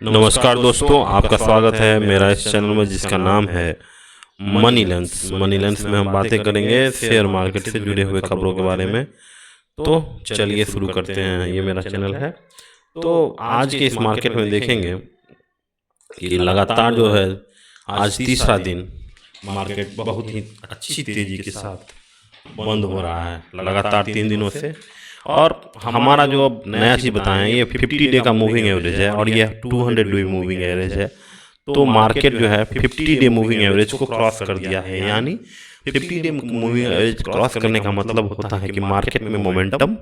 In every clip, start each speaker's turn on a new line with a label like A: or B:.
A: नमस्कार दोस्तों, आपका स्वागत है मेरा इस चैनल में जिसका नाम है मनी लेंस। मनी लेंस में हम बातें करेंगे शेयर मार्केट से जुड़े हुए खबरों के बारे में। तो चलिए शुरू करते हैं। ये मेरा चैनल है। तो आज के इस मार्केट में देखेंगे कि लगातार जो है आज तीसरा दिन मार्केट बहुत ही अच्छी तेजी के साथ बंद हो रहा है लगातार 3 दिनों से। और हमारा जो अब नया चीज़ बताएं, ये 50 डे का मूविंग एवरेज है और ये 200 डे मूविंग एवरेज है। तो मार्केट जो है 50 डे मूविंग एवरेज को क्रॉस कर दिया है। यानी 50 डे मूविंग एवरेज क्रॉस करने का मतलब होता है कि मार्केट में मोमेंटम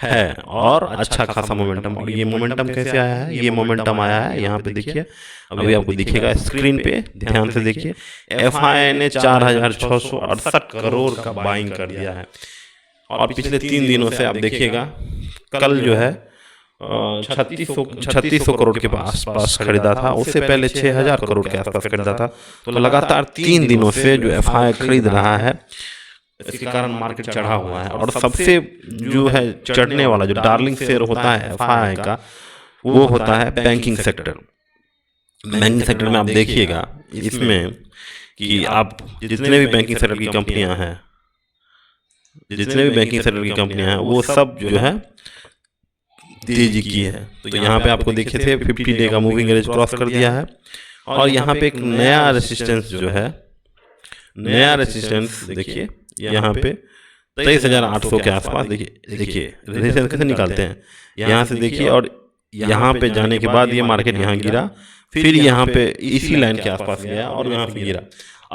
A: है और अच्छा खासा मोमेंटम। और ये मोमेंटम कैसे आया है? ये मोमेंटम आया है, यहाँ पे देखिए, अभी आपको दिखेगा स्क्रीन पे, ध्यान से देखिए। एफआई ने 4,668 करोड़ का बाइंग कर दिया है और पिछले 3 दिनों से आप देखिएगा, कल जो है 3600 करोड़ के आसपास खरीदा था, उससे पहले 6000 करोड़ के आसपास खरीदा था। तो लगातार 3 दिनों से जो एफआई खरीद रहा है, इसके कारण मार्केट चढ़ा हुआ है। और सबसे जो है चढ़ने वाला जो डार्लिंग शेयर होता है एफआई का, वो होता है बैंकिंग सेक्टर। बैंकिंग सेक्टर में आप देखिएगा इसमें कि आप जितने भी बैंकिंग सेक्टर की कंपनियां हैं, वो सब जो है तेजी की है। तो यहाँ पे आपको देखे थे 50 डे का मूविंग एवरेज क्रॉस कर दिया है। और यहाँ पे एक नया रेसिस्टेंस जो है, नया रेसिस्टेंस देखिए यहाँ पे 23,800 के आसपास। देखिए रेसिस्टेंस कैसे निकालते हैं, यहाँ से देखिए। और यहाँ पे जाने के बाद ये मार्केट यहाँ गिरा, फिर यहाँ पे इसी लाइन के आसपास गया और यहाँ पे गिरा।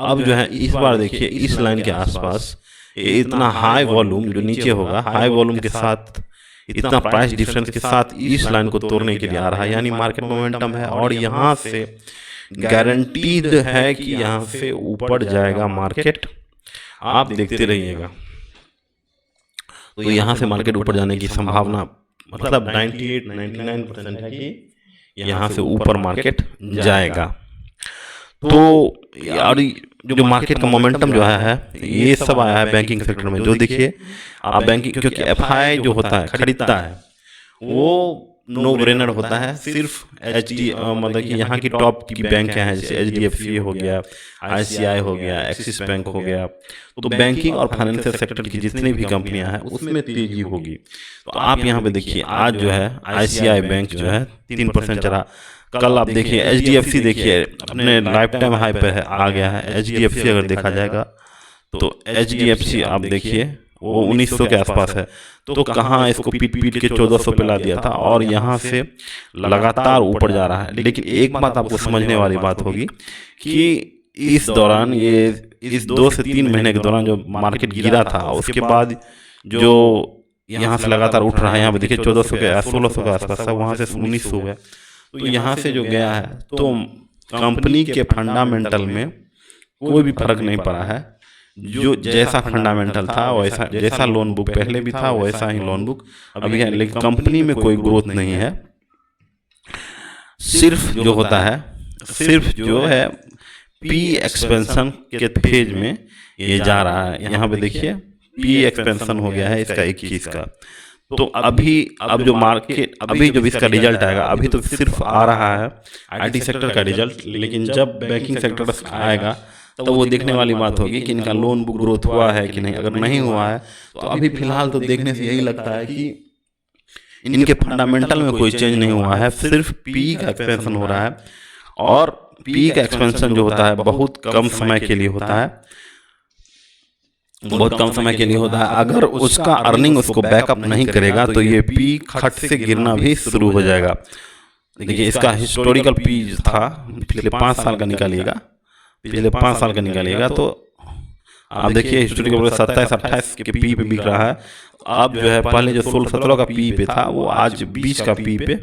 A: अब जो है इस बार देखिए इस लाइन के आसपास इतना हाई वॉल्यूम जो नीचे होगा, हाई वॉल्यूम के साथ इतना प्राइस डिफरेंस के साथ इस लाइन को तोड़ने के लिए आ रहा है। यानी मार्केट मोमेंटम है और यहाँ से गारंटीड है कि यहाँ से ऊपर जाएगा मार्केट। आप देखते रहिएगा। तो यहाँ से मार्केट ऊपर जाने की संभावना मतलब 98-99% है कि यहाँ से ऊपर मार्केट जाएगा। तो यार जो मार्केट का मोमेंटम जो है ये सब आया है बैंकिंग सेक्टर में। जो देखिए आप बैंकिंग, क्योंकि एफआई जो होता है खरीदता है वो नो ब्रेनर होता है। सिर्फ मतलब कि यहाँ की टॉप की बैंक हैं, जैसे एचडीएफसी हो गया, आईसीआई हो गया, एक्सिस बैंक हो गया। तो बैंकिंग और फाइनेंशियल सेक्टर की जितनी भी कंपनियां हैं उसमें तेजी होगी। तो आप यहाँ पे देखिए आज जो है आईसीआई बैंक जो है 3% चढ़ा। कल आप देखिए एचडीएफसी, देखिए अपने लाइफ टाइम हाई पे है, आ गया है एचडीएफसी। अगर देखा जाएगा तो एचडीएफसी आप देखिए वो 1900 के आसपास है। तो कहाँ इसको पीट पीट के 1400 पे ला दिया था और यहाँ से लगातार ऊपर जा रहा है। लेकिन एक बात आपको समझने वाली बात होगी कि इस दौरान ये इस 2 से 3 महीने के दौरान जो मार्केट गिरा था, उसके बाद जो यहाँ से लगातार उठ रहा है। यहाँ पे देखिए 1400 के 1600 के आसपास था, वहाँ से 1900 हुआ। तो यहाँ से जो गया है, तो कंपनी के फंडामेंटल में कोई भी फर्क नहीं पड़ा है। जो जैसा फंडामेंटल था वैसा, जैसा लोन बुक पहले भी था वैसा ही लोन बुक अभी है। लेकिन कंपनी में कोई ग्रोथ नहीं है। सिर्फ जो होता है, सिर्फ जो है पी एक्सपेंशन के फेज में ये जा रहा है। यहाँ पे देखिए पी एक्सपेंशन हो गया है इसका 21 का। तो अभी अब जो मार्केट, अभी जब इसका रिजल्ट आएगा, अभी तो सिर्फ आ रहा है आईटी सेक्टर का रिजल्ट, लेकिन जब बैंकिंग सेक्टर आएगा तो वो देखने वाली बात होगी कि इनका लोन बुक ग्रोथ हुआ है कि नहीं। अगर नहीं हुआ है तो अभी फिलहाल तो देखने से यही लगता है कि इनके फंडामेंटल में कोई चेंज नहीं हुआ है, सिर्फ पी का एक्सपेंशन हो रहा है। और पी का एक्सपेंशन जो होता है बहुत कम समय के लिए होता है, बहुत कम समय के लिए होता है। अगर उसका अर्निंग उसको बैकअप नहीं करेगा तो ये पी खट से गिरना भी शुरू हो जाएगा। देखिए इसका हिस्टोरिकल पी था, पिछले 5 साल का निकालिएगा, पिछले 5 साल का निकालिएगा तो आप देखिए हिस्टोरिकल 27-28 के पी पे बिक रहा है। अब जो है पहले जो 16-17 का पी पे था वो आज 20 का पी पे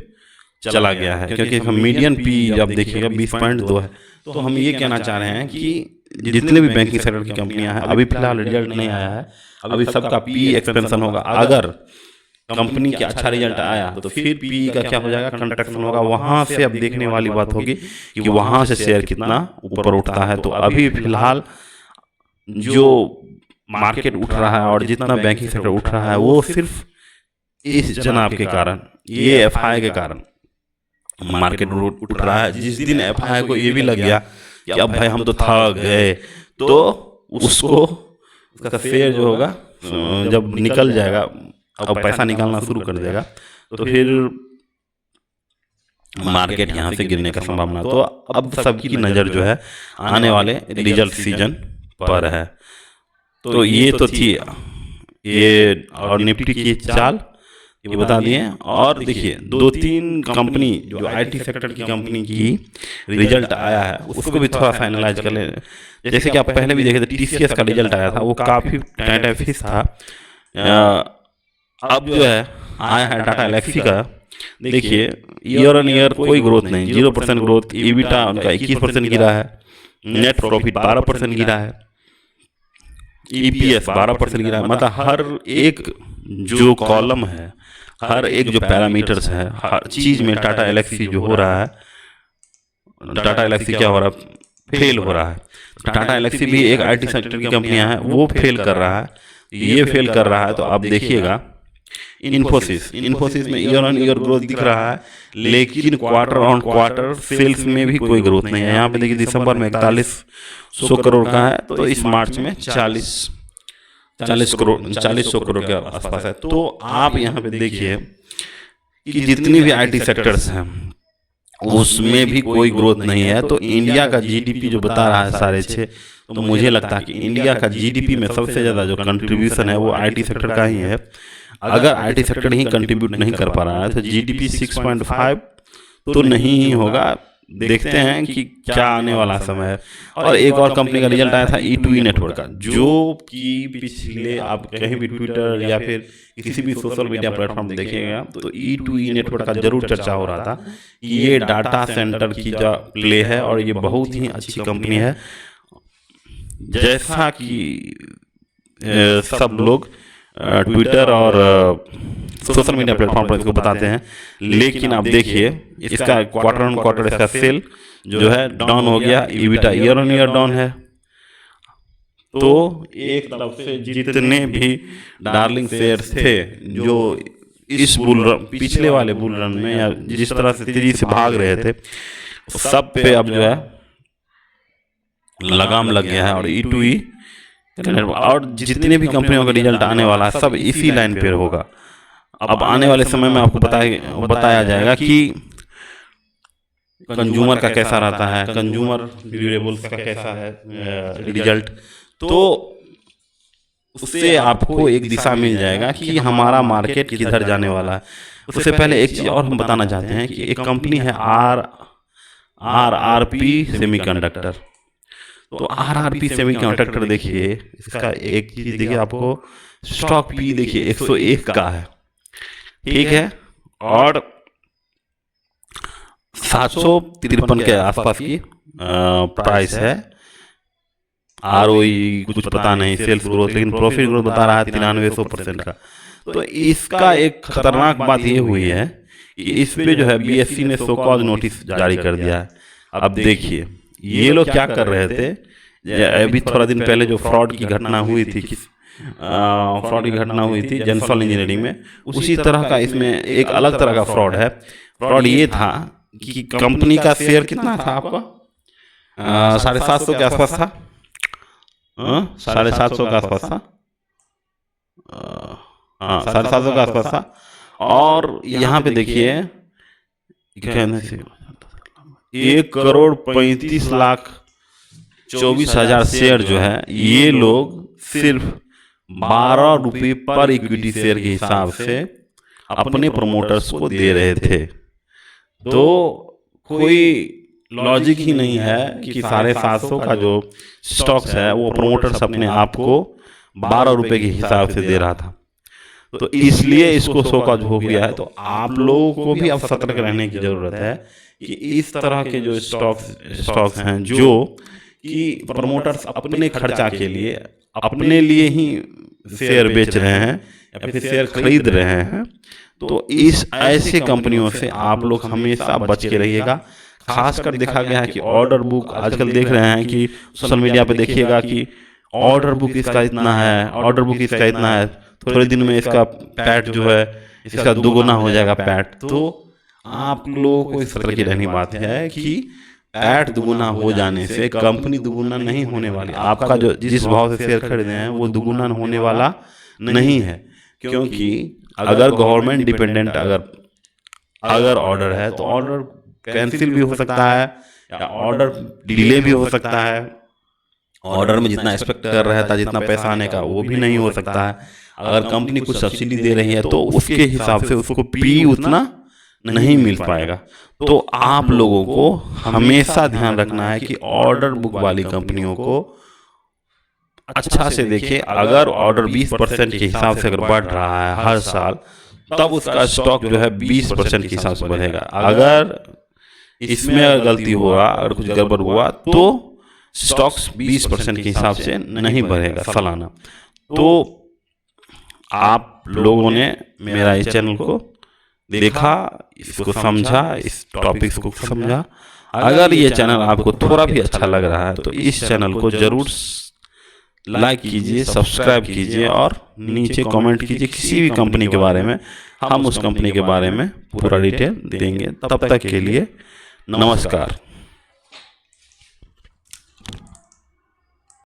A: चला गया है, क्योंकि मीडियन पी जब देखिएगा 20.2 है। तो हम ये कहना चाह रहे हैं कि जितने भी बैंकिंग सेक्टर की कंपनियां हैं, अभी फिलहाल रिजल्ट नहीं आया है, अभी सबका पी एक्सपेंशन होगा। अगर कंपनी का अच्छा रिजल्ट आया तो फिर पी का क्या हो जाएगा, कंट्रैक्शन होगा। वहां से अब देखने वाली बात होगी कि वहां से शेयर कितना ऊपर उठता है। तो अभी फिलहाल जो मार्केट उठ रहा है और जितना बैंकिंग सेक्टर उठ रहा है वो सिर्फ इस जनाब के कारण, ये एफआई के कारण। मार्केट उठ रहा है। जिस दिन एफआईआई को ये भी लग गया कि अब भाई हम तो थक गए, तो उसको उसका शेयर जो होगा जब निकल जाएगा, अब पैसा निकालना शुरू कर देगा, तो फिर मार्केट यहाँ से गिरने का संभावना। तो अब सबकी नज़र जो है आने वाले रिजल्ट सीजन पर है। तो ये तो थी ये और निफ्टी की चाल ये बता दिए। और देखिए 2-3 कंपनी जो आईटी सेक्टर की कंपनी की रिजल्ट आया है उसको भी थोड़ा सा एनालाइज कर ले। जैसे कि आप पहले भी देखे थे टीसीएस का रिजल्ट आया था, वो काफ़ी टाटा फिश था। अब जो है आया है टाटा एलेक्सी का। देखिए ईयर ऑन ईयर कोई ग्रोथ नहीं, 0% ग्रोथ। ईबिटा उनका 21% गिरा है, नेट प्रॉफिट 12% गिरा है, ईपीएस 12% गिरा है। मतलब हर एक जो कॉलम है, हर एक जो पैरामीटर्स है, हर चीज़ में टाटा एलेक्सी जो हो रहा है, टाटा एलेक्सी क्या हो रहा है, फेल हो रहा है। टाटा एलेक्सी भी एक आईटी सेक्टर की कंपनियां हैं, वो फेल कर रहा है, ये फेल कर रहा है। तो आप देखिएगा इन्फोसिस में ईयर ऑन ईयर ग्रोथ दिख रहा है, लेकिन क्वार्टर ऑन क्वार्टर सेल्स में भी कोई ग्रोथ नहीं है। यहाँ पे देखिए दिसंबर में 4100 करोड़ का है, तो इस मार्च में 40-100 करोड़ के आसपास है। तो आप यहाँ पे देखिए कि जितनी भी आईटी सेक्टर्स हैं उसमें भी कोई ग्रोथ नहीं है। तो इंडिया का जीडीपी जो बता रहा है 6.5, तो मुझे लगता है कि इंडिया का जीडीपी में सबसे ज़्यादा जो कंट्रीब्यूशन है वो आईटी सेक्टर का ही है। अगर आईटी सेक्टर ही कंट्रीब्यूट नहीं कर पा रहा है तो जीडीपी 6.5 तो नहीं ही होगा। देखते हैं कि क्या आने वाला समय है। और एक और कंपनी का रिजल्ट आया था E2E नेटवर्क का, जो कि पिछले आप कहीं भी ट्विटर या फिर किसी भी सोशल मीडिया प्लेटफॉर्म देखिएगा तो E2E नेटवर्क का जरूर चर्चा हो रहा था कि ये डाटा सेंटर की जो प्ले है और ये बहुत ही अच्छी कंपनी है। जैसा कि सब लोग ट्विटर और सोशल मीडिया प्लेटफॉर्म पर इसको बताते हैं, लेकिन आप देखिए इसका क्वार्टर ऑन क्वार्टर इसका सेल जो है डाउन हो गया, EBITDA year on year down है। तो एक तरफ से जितने भी डार्लिंग शेयर्स थे जो इस पिछले वाले बुल रन में या जिस तरह से तेजी से भाग रहे थे, सब पे अब जो है लगाम लग गया है। और E2E और जितने भी कंपनियों का रिजल्ट आने वाला है सब इसी लाइन पे होगा। अब आने वाले समय में आपको बताया जाएगा कि कंज्यूमर का कैसा रहता है, कंज्यूमर ड्यूरेबल्स का कैसा है रिजल्ट, तो उससे आपको एक दिशा मिल जाएगा कि हमारा मार्केट किधर जाने वाला है। उससे पहले एक चीज़ और हम बताना चाहते हैं कि एक कंपनी है RRP सेमीकंडक्टर। तो RRP सेमीकंडक्टर देखिए, इसका एक चीज़ देखिए, आपको स्टॉक पी देखिए 101 का है, ठीक है, और 753 के आसपास की प्राइस है। ROE कुछ पता नहीं, सेल्स ग्रोथ, लेकिन प्रॉफिट ग्रोथ बता रहा है 9300% का। तो इसका एक खतरनाक बात ये हुई है कि इस पे जो है BSE ने सो कॉज नोटिस जारी कर दिया है। अब देखिए ये लोग क्या कर रहे थे, अभी थोड़ा दिन पहले जो फ्रॉड की घटना हुई थी, फ्रॉड की घटना हुई थी जनसल इंजीनियरिंग में, उसी तरह का इसमें एक अलग तरह का फ्रॉड है। फ्रॉड ये था कि कंपनी का शेयर कितना था आपका, 750 के आसपास था, 750 के आसपास था, हाँ 750 के आसपास था। और यहाँ पे देखिए 1,35,24,000 शेयर जो है ये लोग सिर्फ 12 रुपये पर इक्विटी शेयर के हिसाब से अपने प्रमोटर्स को दे रहे थे। तो कोई लॉजिक ही नहीं है कि 750 का जो स्टॉक्स है वो प्रमोटर्स अपने आप को 12 रुपये के हिसाब से दे रहा था। तो इसलिए इसको शोकॉज हो गया है। तो आप लोगों को भी अब सतर्क रहने की जरूरत है कि इस तरह के जो स्टॉक्स हैं जो कि प्रमोटर्स अपने खर्चा के लिए अपने लिए ही शेयर बेच रहे हैं या फिर शेयर खरीद रहे हैं, तो इस ऐसे कंपनियों से आप लोग हमेशा बच के रहिएगा। खासकर देखा गया है कि ऑर्डर बुक आजकल देख रहे हैं कि सोशल मीडिया पे देखिएगा कि ऑर्डर बुक इसका इतना है, ऑर्डर बुक इसका इतना है, थोड़े दिन में इसका पैट जो है इसका दुगुना हो जाएगा पैट। तो आप लोगों को इस तरह की रहनी बात है कि पैठ दुगुना हो जाने से कंपनी दुगुना नहीं होने वाली। आपका जो जिस भाव से शेयर खरीदे हैं वो दुगुना होने वाला नहीं है, क्योंकि अगर गवर्नमेंट डिपेंडेंट अगर ऑर्डर है तो ऑर्डर कैंसिल भी हो सकता है या ऑर्डर डिले भी हो सकता है। ऑर्डर में जितना एक्सपेक्ट कर रहा था, जितना पैसा आने का, वो भी नहीं हो सकता है। अगर कंपनी कुछ सब्सिडी दे रही है तो उसके हिसाब से उसको पी उतना नहीं मिल पाएगा। तो आप लोगों को हमेशा ध्यान रखना है कि ऑर्डर बुक वाली कंपनियों को अच्छा से देखिए। अगर ऑर्डर 20% के हिसाब से अगर बढ़ रहा है हर साल, तब उसका स्टॉक जो है 20% के हिसाब से बढ़ेगा। अगर इसमें अगर गलती हुआ, अगर कुछ गड़बड़ हुआ, तो स्टॉक्स 20% के हिसाब से नहीं बढ़ेगा सालाना। तो आप लोगों ने मेरा इस चैनल को देखा, इसको समझा, इस टॉपिक्स को समझा। अगर ये चैनल आपको थोड़ा भी अच्छा लग रहा है तो इस चैनल को जरूर लाइक कीजिए, सब्सक्राइब कीजिए और नीचे कमेंट कीजिए किसी भी कंपनी के बारे में। हम उस कंपनी के बारे में पूरा डिटेल देंगे। तब तक के लिए नमस्कार।